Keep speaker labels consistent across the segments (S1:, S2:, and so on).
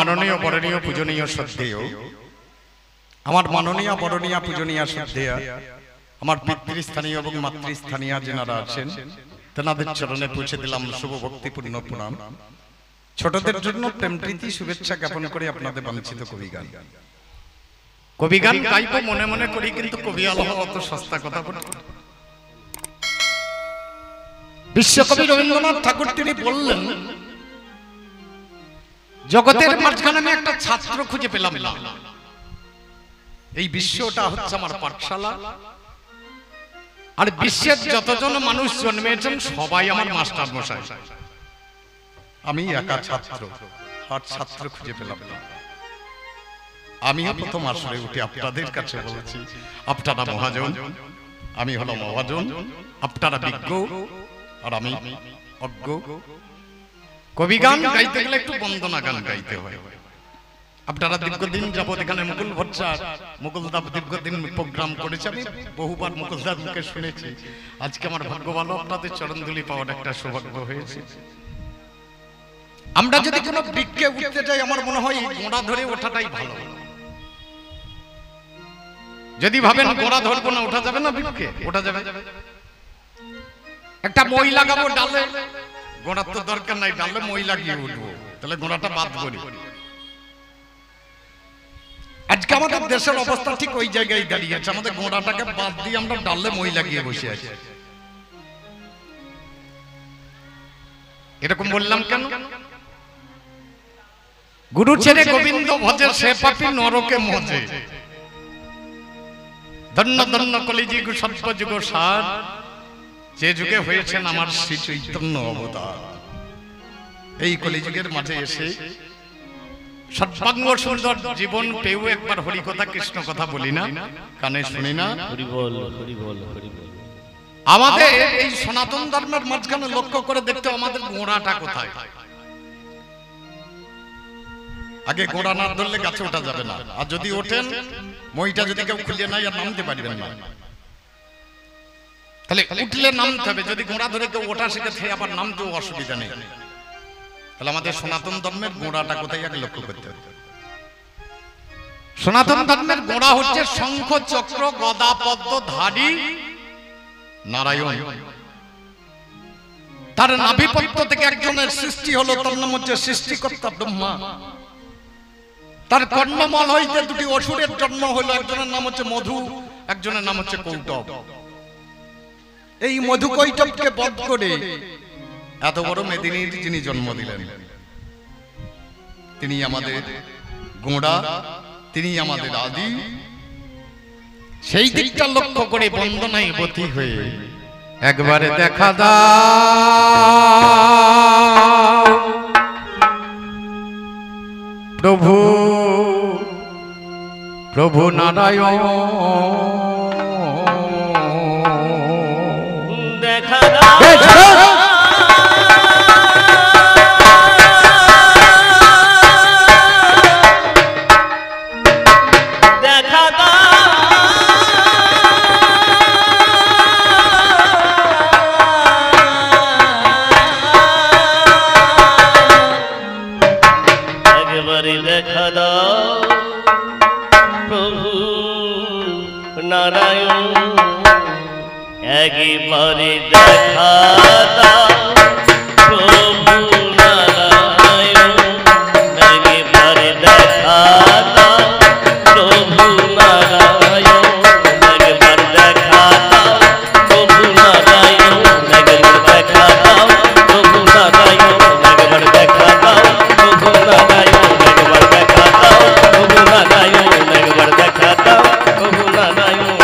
S1: মাননীয় বরণীয় পূজনীয় শ্রদ্ধেয়, আমার মাননীয় বরণীয় পূজনীয় শ্রদ্ধেয়, আমার পিতৃস্থানীয় এবং মাতৃস্থানীয় যেনারা আছেন তেনাদের চরণে পৌঁছে দিলাম শুভ ভক্তিপূর্ণ প্রণাম। ছোটদের জন্য প্রেম প্রীতি শুভেচ্ছা জ্ঞাপন করে আপনাদের বাঞ্ছিত কবিগান। কবিগান গাইব মনে মনে করি, কিন্তু কবি আলো অত সস্তা কথা বলি। বিশ্বকবি রবীন্দ্রনাথ ঠাকুর তিনি বললেন, জগতের মাঝখানে আমি একটা ছাত্র খুঁজে পেলাম না, এই বিশ্বটা হচ্ছে আমার পাঠশালা, আর বিশ্বের যতজন মানুষ জন্মেছেন সবাই আমার মাস্টার মশাই, আমি একা ছাত্র, আর ছাত্র খুঁজে পেলাম না। আমিও প্রথম আসরে উঠে আপনাদের কাছে বলেছি, আপনারা মহাজন, আমি হলো মহাজন, আপনারা বিজ্ঞ আর আমি অজ্ঞ। কবিগান গাইতে গেলে একটু বন্দনা গান গাইতে হয়। আপনারা দীর্ঘদিন যাবত এখানে মুকুল ভট্টার, মুকুলদাব দীর্ঘদিন প্রোগ্রাম করেছে, আমি বহুবার মুকুলদার মুখে শুনেছি। আজকে আমার ভাগ্য ভালো, আপনাদের চরণধুলি পাওয়ার একটা সৌভাগ্য হয়েছে। আমরা যদি কোনো বৃক্ষে উঠতে যাই, আমার মনে হয় গোড়া ধরে ওঠাটাই ভালো। যদি ভাবেন গোড়া ধরবো না, ওঠা যাবে না বৃক্ষে, ওঠা যাবে। একটা মই লাগাবো ডালে, গোড়ার তো দরকার নাই, ডালে মই লাগিয়ে উঠবো, তাহলে গোড়াটা বাদ করি। আজকে আমাদের দেশের অবস্থা ঠিক ওই জায়গায় দাঁড়িয়েছে, আমাদের গোড়াটাকে বাদ দিয়ে আমরা ডালে মই লাগিয়ে বসে আছি। এরকম বললাম কেন? গুরু ছেড়ে গোবিন্দ ভজে, সে পাপী নরকে মজে। ধন্য ধন্য কলিযুগ সর্বযুগ সার, যে যুগে হয়েছেন আমার শ্রী চৈতন্য অবতার। এই কলিযুগের মাঝে এসে সর্বাঙ্গ সুন্দর জীবন পেয়েও একবার হরি কথা কৃষ্ণ কথা বলি না, কানে শুনি না। হরি বল, হরি বল, হরি বল। আমাদের এই সনাতন ধর্মের মাঝখানে লক্ষ্য করে দেখতে আমাদের গোড়াটা কোথায়। আগে গোড়া না ধরলে গাছে ওঠা যাবে না, আর যদি ওঠেন মইটা যদি কেউ খুলে নাই আর নামতে পারবেন না। তাহলে উঠলে নামতে হবে, যদি গোড়া ধরে কেউ ওঠা শিখেছে আবার নামতেও অসুবিধা নেই। তাহলে আমাদের সনাতন ধর্মের গোড়াটা কোথায় আগে লক্ষ্য করতে হবে। সনাতন ধর্মের গোড়া হচ্ছে শঙ্খ চক্র গদা পদ্ম ধারী নারায়ণ। তার নাভিপত্র থেকে একজনের সৃষ্টি হলো, তার নাম হচ্ছে সৃষ্টিকর্তা ব্রহ্মা। তার কর্ণমল হইতে দুটি অসুরের জন্ম হলো, একজনের নাম হচ্ছে মধু, একজনের নাম হচ্ছে কৌটব। এই মধু কৈটবকে বধ করে এত বড় মেদিনীর যিনি জন্ম দিলেন, তিনি আমাদের গোড়া, তিনি আমাদের আদি। সেই দিকটা লক্ষ্য করে বন্দনায় বতী হয়ে একবারে দেখা দাও প্রভু, প্রভু নারায়ণ, দেখা দাও
S2: একবারে দেখা দাও প্রভু নারায়ণ, একবারে দেখা দাও প্রভু নারায়ণ, একবার দেখা দাও প্রভু নারায়ণ, একবার দেখা দাও প্রভু নারায়ণ, একবার দেখা দাও প্রভু নারায়ণ, একবার দেখা দাও প্রভু নারায়ণ, একবার দেখা দাও প্রভু নারায়ণ,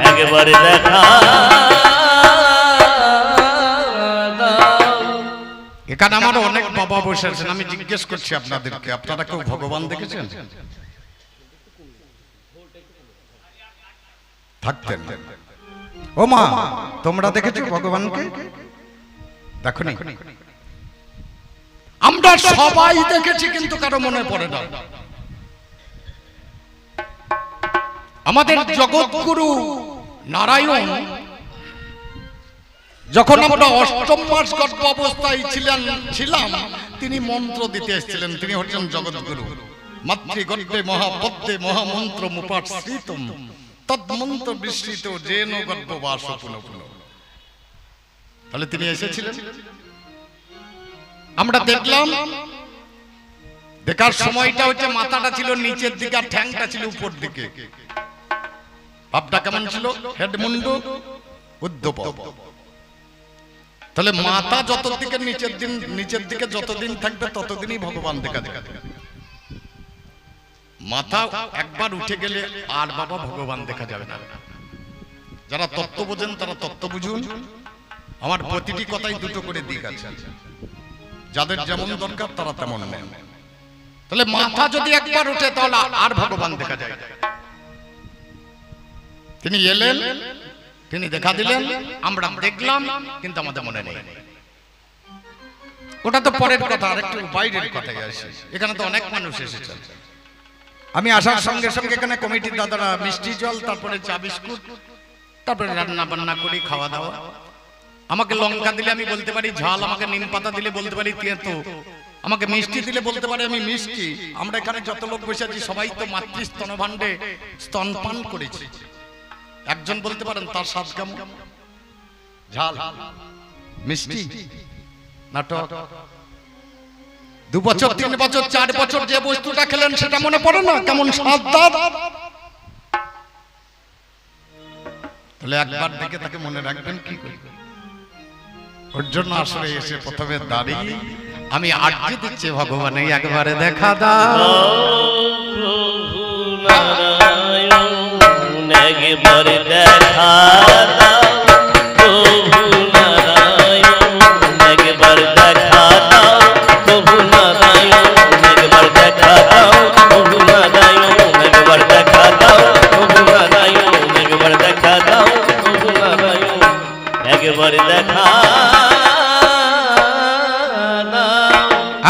S2: একবার দেখা।
S1: এখানে আমার অনেক বাবা বসে আছেন, আমি জিজ্ঞেস করছি আপনাদেরকে, আপনারা কেউ ভগবান দেখেছেন? থাকতেন। ও মা, তোমরা দেখেছো ভগবানকে? দেখোনি? আমরা সবাই দেখেছি, কিন্তু কারো মনে পড়ে না। আমাদের জগৎগুরু নারায়ণ যখন আমরা অষ্টম মাস গর্ভ অবস্থায় ছিলাম, তিনি মন্ত্র দিতে এসেছিলেন। তিনি হচ্ছেন জগৎগুরু। মাতৃগর্ভে মহাপদ্মে মহামন্ত্র মুপাশ্রিতম তদ্মন্ত্র বিস্মৃত যেন গর্ভবাস পুনঃ পুনঃ। তাহলে তিনি এসেছিলেন, আমরা দেখলাম। দেখার সময়টা হচ্ছে মাথাটা ছিল নিচের দিকে আর ঠ্যাংটা ছিল উপর দিকে। ভাবটা কেমন ছিল? হেডমুন্ডু উদ্ধব। তাহলে মাথা যত দিকে নিচের দিকে যতদিন থাকবে ততদিনই ভগবান দেখা দেবে। মাথা একবার উঠে গেলে আর বাবা ভগবান দেখা যাবে না। যারা তত্ত্ব বোঝেন তারা তত্ত্ব বুঝুন। আমার প্রতিটি কথাই দুটো করে দিক আছে, যাদের যেমন দরকার তারা তেমন নেন। তাহলে মাথা যদি একবার উঠে তাহলে আর ভগবান দেখা যায়। তিনি এলেন, তিনি দেখা দিলেন, আমরা দেখলাম, কিন্তু আমাদের মনে নেই। ওটা তো পরের কথা, আর একটু বাইরের কথাই আসে। এখানে তো অনেক মানুষ এসেছে। আমি আসার সঙ্গে সঙ্গে এখানে কমিটির দাদারা মিষ্টি জল, তারপরে চা বিস্কুট, তারপরে রান্না বান্না করি, খাওয়া দাওয়া। আমাকে লঙ্কা দিলে আমি বলতে পারি ঝাল, আমাকে নিম পাতা দিলে বলতে পারি তেতো, আমাকে মিষ্টি দিলে বলতে পারি আমি মিষ্টি। আমরা এখানে যত লোক বসে আছি সবাই তো মাতৃ স্তনভাণ্ডে স্তনপান করেছি। একজন বলতে পারেন তার স্বাদ কেমন? ঝাল, মিষ্টি, নাটক। 2 বছর 3 বছর 4 বছর যে বস্তুটা খেলেন সেটা মনে পড়ে না কেমন স্বাদদার? তাহলে একবার দেখে তাকে মনে রাখবেন কি করে? ওর জন্য আসলে এসে প্রথমে দাঁড়িয়ে আমি আর্জি দিচ্ছি, ভগবান এই একবারে দেখা দাও।
S2: একবারে দেখা দাও প্রভু নারায়ণ, একবার দেখা দাও প্রভু নারায়ণ, একবার দেখা দাও প্রভু নারায়ণ, একবার দেখা দাও প্রভু নারায়ণ, একবার দেখা দাও প্রভু নারায়ণ, একবার দেখা দাও।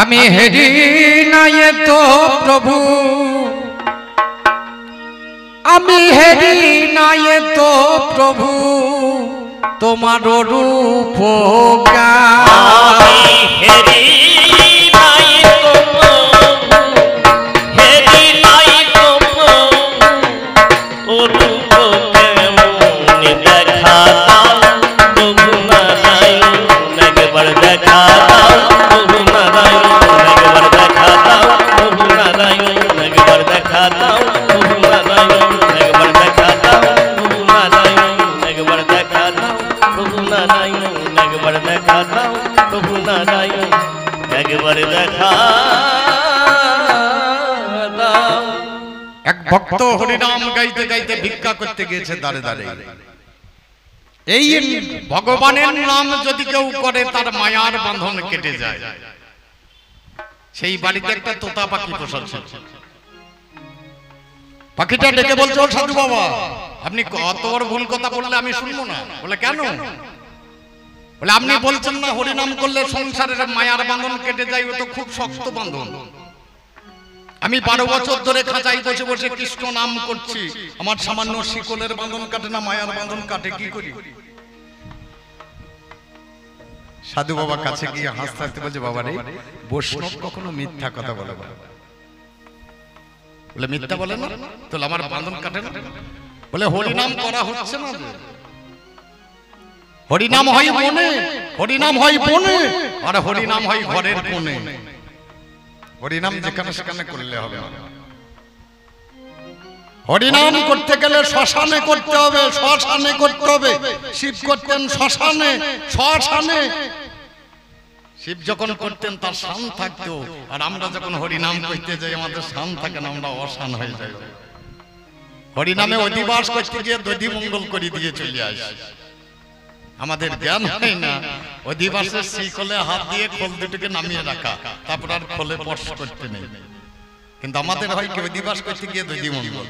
S1: আমি হেরি নাই তো প্রভু, আমি হেরি নাই তো প্রভু তোমার রূপ
S2: আমি হেরি নাই তো প্রভু, হেরি নাই তো প্রভু, ও রূপ কেমন দেখা দাও প্রভু নারায়ণ, একবার দেখা দাও প্রভু নারায়ণ, একবার দেখা দাও প্রভু নারায়ণ, একবার দেখা দাও প্রভু নারায়ণ, একবার দেখা দাও প্রভু নারায়ণ, একবার দেখা দাও প্রভু নারায়ণ, একবার দেখা দাও প্রভু নারায়ণ, একবার দেখা দাও।
S1: এক ভক্ত হরিনাম গাইতে গাইতে ভিক্ষা করতে গিয়েছে দাঁড়ে দাঁড়ে। এই ভগবানের নাম যদি কেউ করে তার মায়ার বাঁধন কেটে যায়। সেই বাড়িতে একটা তোতা পাখি পোষা ছিল। পাখিটা ডেকে বলছে, ও সাধু বাবা, আপনি কত বড় ভুল কথা বললে আমি শুনবো না। বলে কেন? বলে আপনি বলছেন না হরিনাম করলে সংসারের মায়ার বাঁধন কেটে যায়, ও তো খুব শক্ত বাঁধন। আমি 12 বছর ধরে খাঁচাই বসে বসে কৃষ্ণ নাম করছি, আমার সামান্য শিকলের বাঁধন কাটে না, মায়ার বাঁধন কাটে কি করি? সাধু বাবা কাছে গিয়ে হাসতে হাসতে বলছে, বাবা রে, বৈষ্ণব কখনো মিথ্যা কথা বলে না। বলে মিথ্যা বলে না? তাহলে আমার বাঁধন কাটে না? বলে হরিনাম করা হচ্ছে না। হরিনাম হয় মনে, হরিনাম হয় বনে, আর হরিনাম হয় ঘরের কোণে। হরিনাম যেখানে সেখানে করলে হবে না। হরিনাম করতে গেলে শ্মশানে করতে হবে, শ্মশানে করতে হবে। শিব করতেন শ্মশানে, শ্মশানে। শিব যখন করতেন তার শান থাকতো, আর আমরা যখন হরিনাম করতে যাই আমাদের শান থাকে না, আমরা অশান হয়ে যাই। হরিনামে অধিবাস করতে গিয়ে দধি মঙ্গল করে দিয়ে চলে আসি। আমাদের জ্ঞান হয় না অধিবাসের শিকলে হাত দিয়ে খোল দুটোকে নামিয়ে রাখা, তারপর আর খোলে স্পর্শ করতে নেই। কিন্তু আমাদের হয় কি, অধিবাস করতে গিয়ে দধি মঙ্গল,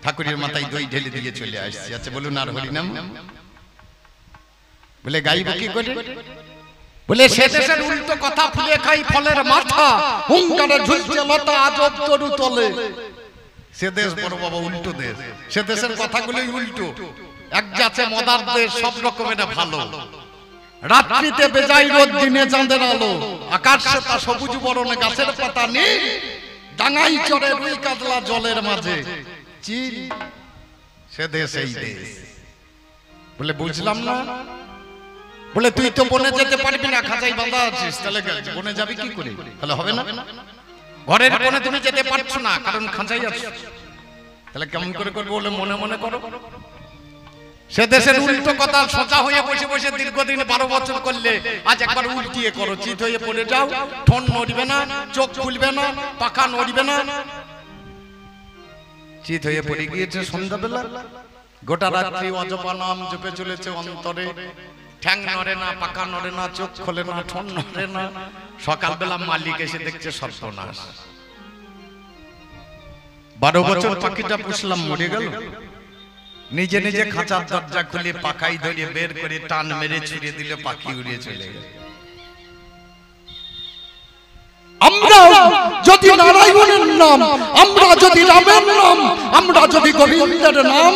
S1: ঠাকুরের মাথায় দই ঢেলে দিয়ে চলে আসছি। আচ্ছা বলুন, আর হরিনাম বলে গাইব কি করে? বলে সে দেশের উল্টো কথা ফুলে খাই ফলের মাথা, হুঙ্কারে ঝুলছে লতা আজব তরু তলে। সে দেশ বড় বাবা উল্টো দেশ, সে দেশের কথাগুলোই উল্টো। এক যাচ্ছে মদার দেশ, সব রকমের ভালো, রাত্রিতে বেজায় রোদ, দিনে চাঁদের আলো, আকাশে তা সবুজ বরণ, গাছের পাতা নীল, ডাঙাই চড়ে রুই কাতলা জলের মাঝে, চিল সে দেশ এই দেশ। বলে বুঝলাম না। বলে তুই তো বনে যেতে পারবি না, খাঁচাই বাঁধা আছিস, তাহলে বনে যাবি কি করে? তাহলে হবে না। ঘরের কোণে তুমি যেতে পারছো না, কারণ খাঁচাই আছিস, তাহলে কেমন করে করবো? বলে মনে মনে করো। সে দেশের উল্টো কথা, সোজা হয়ে বসে বসে দীর্ঘদিন 12 বছর করলে আজ একবার উল্টিয়ে করো, চিত হয়ে পড়ে যাও, ঠোঁট নড়বে না, চোখ খুলবে না, পাখা নড়বে না। চিত হয়ে পড়ে গিয়েছে সন্ধ্যাবেলা, গোটা রাত্রি অজপা নাম জপে চলেছে অন্তরে, ঠ্যাং নড়ে না, পাখা নড়ে না, চোখ খোলে না, ঠোঁট নড়ে না। সকালবেলা মালিক এসে দেখছে সর্বনাশ, 12 বছর পাখিটা পুষলাম মরে গেল। নিজে নিজে খাঁচার দরজা খুলে পাখাই ধরিয়ে বের করে টান মেরে ছুড়ে দিলে পাখি উড়িয়ে চলে গেল।
S3: আমরা যদি নারায়ণের নাম, আমরা যদি রামের নাম, আমরা যদি গোবিন্দের নাম,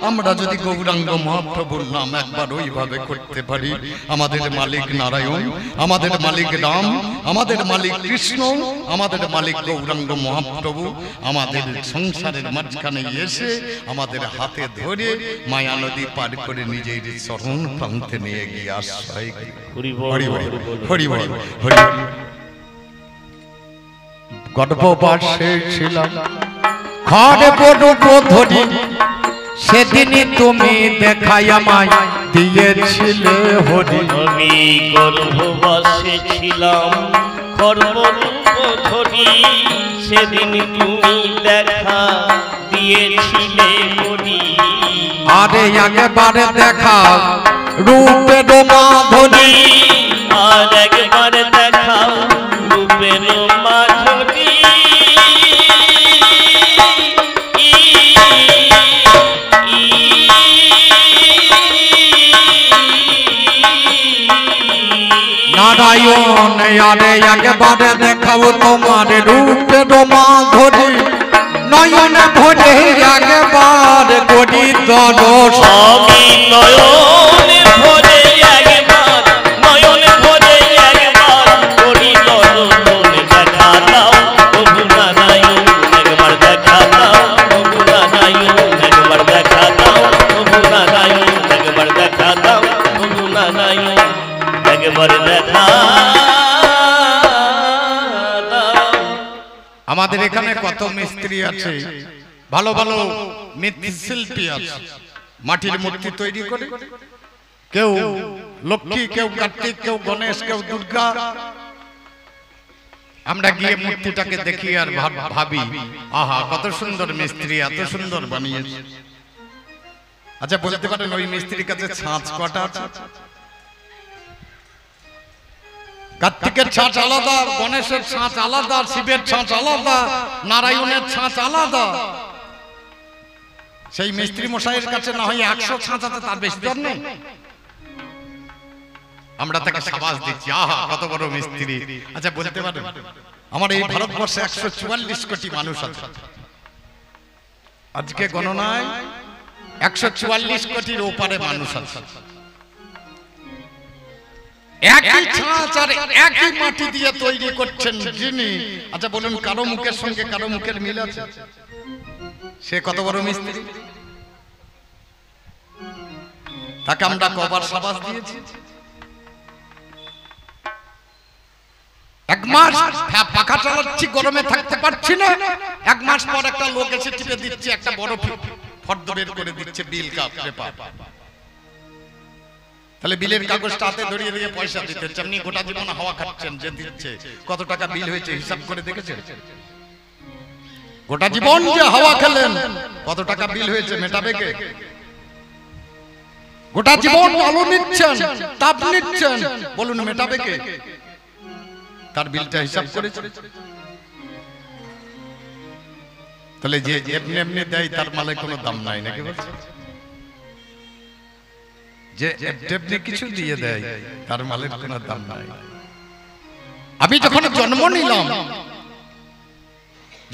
S3: আমরা যদি গৌরাঙ্গ মহাপ্রভুর নাম একবার ওইভাবে করতে পারি, আমাদের মালিক নারায়ণ, আমাদের মালিক রাম, আমাদের মালিক কৃষ্ণ, আমাদের মালিক গৌরাঙ্গ মহাপ্রভু আমাদের সংসারের মাঝখানে এসে আমাদের হাতে ধরে মায়া নদী পার করে নিজের চরণ প্রান্তে নিয়ে গিয়ে আশ্রয়। হরি বল, হরি বল, হরি বল।
S1: গর্ভবাসে ছিলাম ঘরে বড় ধরি, সেদিনই তুমি দেখাই আমায় দিয়েছিলে হরি।
S2: আমি গর্ভবাসে ছিলাম ধরি, সেদিন তুমি দেখা দিয়েছিলে হরি।
S1: আরে একবারে দেখা রূপের মাধুরী,
S2: আর একবার দেখা রূপের মাধুরী।
S1: নারায়ণ আরে একবারে দেখাও তোমার রূপের মাধুরী, নয়ন ভরে একবার করি দর্শন।
S2: আমি নয়ন ভরে একবার, নয়ন ভরে একবার করি দর্শন। দেখা দাও প্রভু নারায়ণ, একবার দেখা দাও প্রভু নারায়ণ, একবার দেখা দাও প্রভু নারায়ণ, একবার দেখা দাও প্রভু নারায়ণ, একবার দেখা দাও।
S1: আমাদের এখানে কত মিস্ত্রি আছে, ভালো ভালো মৃৎশিল্পী আছে, মাটির মূর্তি তৈরি করে, কেউ লক্ষ্মী, কেউ কার্তিক, কেউ গণেশ, কেউ দুর্গা। আমরা গিয়ে মূর্তিটাকে দেখি আর ভাবি আহা কত সুন্দর মিস্ত্রি, এত সুন্দর বানিয়েছে। আচ্ছা বলতে পারেন ওই মিস্ত্রির কাছে ছাঁচ কটা আছে? কার্তিকের ছাঁচ আলাদা, গণেশের ছাঁচ আলাদা, শিবের ছাঁচ আলাদা, নারায়ণের ছাঁচ আলাদা। সেই মিস্ত্রি মশাইয়ের কাছে না হয় 100 ছাঁচ আছে, তার বেশি দর নেই। আমরা তাকে সাবাস দিচ্ছি, আহা কত বড় মিস্ত্রি। আচ্ছা বলতে পারেন আমার এই ভারতবর্ষে 144 কোটি মানুষ আছে, আজকে গণনায় 144 কোটির ওপারে মানুষ আছে। একই ছাঁচ আর একই মাটি দিয়ে তৈরি করছেন যিনি, আচ্ছা বলুন কারো মুখের সঙ্গে কারো মুখের মিল আছে? সে কত বড় মিস্ত্রি, তাকে আমরা কবার সাবাস দিয়েছি। 1 মাস পাখা চালাচ্ছি, গরমে থাকতে পারছি না, 1 মাস পর একটা লোক এসে টিপে দিচ্ছে, একটা বড় ফর্দ বের করে দিচ্ছে, বিল কাপ পেপার। তাহলে বিলের কাগজটা হাতে ধরিয়ে দিয়ে পয়সা দিতে হচ্ছে। আপনি গোটা জীবন হাওয়া খাচ্ছেন, যে দিচ্ছে কত টাকা বিল হয়েছে হিসাব করে দেখেছেন? গোটা জীবন যে হাওয়া খেলেন কত টাকা বিল হয়েছে, মেটাবে কে? গোটা জীবন আলো নিচ্ছেন, তাপ নিচ্ছেন, বলুন মেটাবে কে? তার বিলটা হিসাব করেছে? তাহলে যে এমনি এমনি দেয় তার মালে কোনো দাম নাই নাকি বলছে? যে এমনি কিছু দিয়ে দেয় তার মালের কোনো দাম নাই। আমি যখন জন্ম নিলাম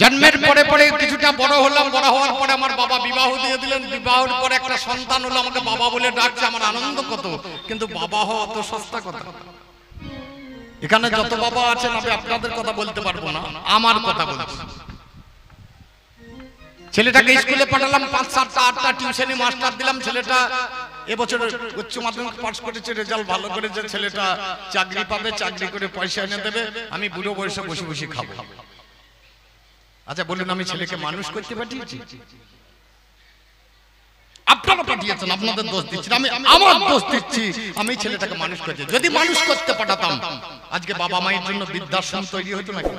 S1: জন্মের পরে পরে কিছুটা বড় হলাম, বড় হওয়ার পরে আমার বাবা বিবাহ দিয়ে দিলেন, বিবাহের পরে একটা সন্তান হলো, আমাকে বাবা বলে ডাকছে, আমার আনন্দ কত। কিন্তু বাবা হওয়া অত সস্তা কথা। এখানে যত বাবা আছেন আমি আপনাদের কথা বলতে পারবো না, আমার কথা বলছি। ছেলেটাকে স্কুলে পাঠালাম, 5, 7, 8টা টিউশনি মাস্টার দিলাম। ছেলেটা এবছর উচ্চ মাধ্যমিক পাস করেছে, রেজাল্ট ভালো করেছে। ছেলেটা চাকরি পাবে, চাকরি করে পয়সা এনে দেবে, আমি বুড়ো বয়সে বসে বসে খাবো। আচ্ছা বলুন, আমি ছেলেকে মানুষ করতে পাঠিয়েছি? আপনারা পাঠিয়েছেন, আপনাদের দোষ দিচ্ছি, আমি আমার দোষ দিচ্ছি। আমি ছেলেটাকে মানুষ করতে, যদি মানুষ করতে পাঠাতাম আজকে বাবা মায়ের জন্য বৃদ্ধাশ্রম তৈরি হতো নাকি?